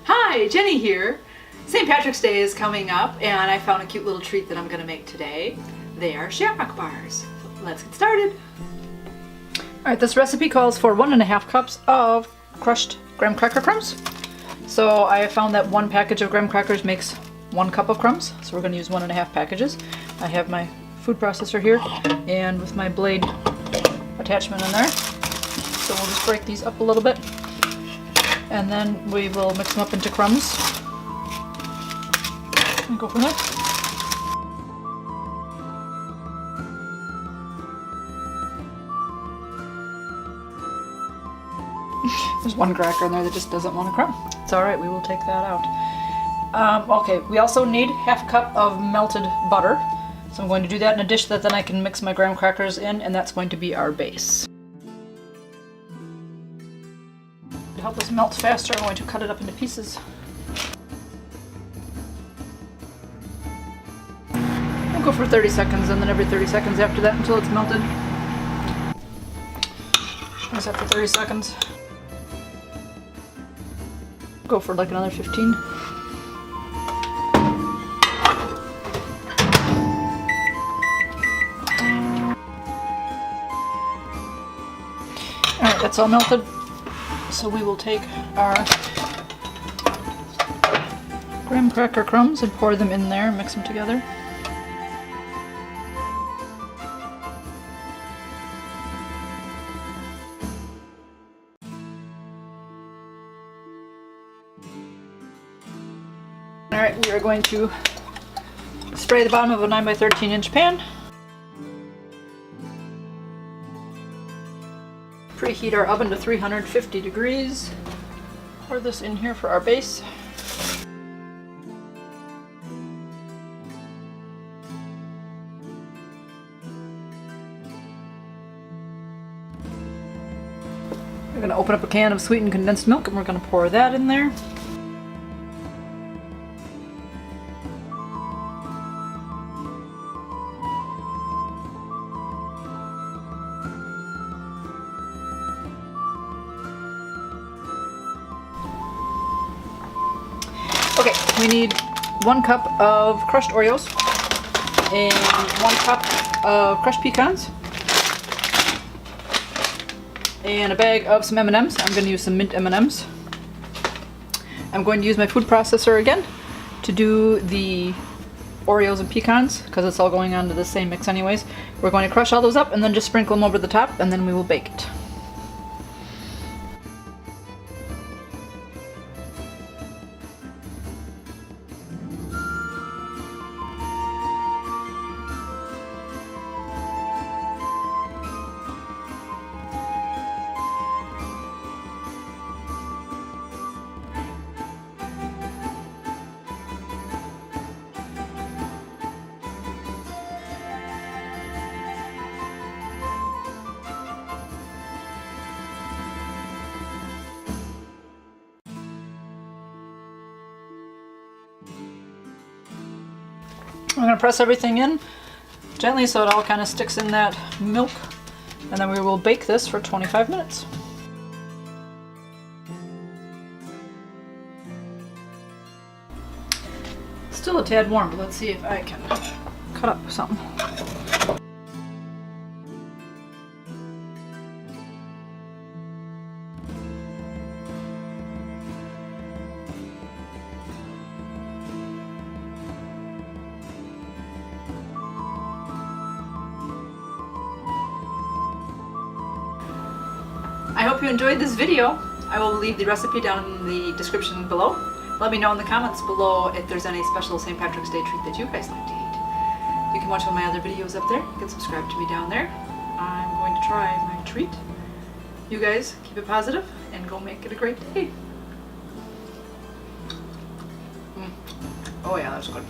Hi, Jenny here. St. Patrick's Day is coming up and I found a cute little treat that I'm going to make today. They are Shamrock Bars. Let's get started. Alright, this recipe calls for 1.5 cups of crushed graham cracker crumbs. So I found that 1 package of graham crackers makes 1 cup of crumbs, so we're going to use 1.5 packages. I have my food processor here and with my blade attachment in there. So we'll just break these up a little bit and then we will mix them up into crumbs and go from there. There's 1 cracker in there that just doesn't want a crumb. It's alright, we will take that out. Okay, we also need 1/2 cup of melted butter. So I'm going to do that in a dish that then I can mix my graham crackers in, and that's going to be our base. To help this melt faster, I'm going to cut it up into pieces. We'll go for 30 seconds and then every 30 seconds after that until it's melted. That's after 30 seconds. Go for like another 15. Alright, that's all melted. So we will take our graham cracker crumbs and pour them in there and mix them together. Alright, we are going to spray the bottom of a 9 by 13 inch pan. Preheat our oven to 350 degrees. Pour this in here for our base. We're going to open up a can of sweetened condensed milk and we're going to pour that in there. Okay, we need 1 cup of crushed Oreos and 1 cup of crushed pecans and a bag of some M&Ms. I'm going to use some mint M&Ms. I'm going to use my food processor again to do the Oreos and pecans because it's all going on to the same mix anyways. We're going to crush all those up and then just sprinkle them over the top and then we will bake it. I'm going to press everything in gently so it all kind of sticks in that milk, and then we will bake this for 25 minutes. Still a tad warm, but let's see if I can cut up something. I hope you enjoyed this video. I will leave the recipe down in the description below. Let me know in the comments below if there's any special St. Patrick's Day treat that you guys like to eat. You can watch all my other videos up there. You can subscribe to me down there. I'm going to try my treat. You guys keep it positive and go make it a great day. Oh yeah, that's good.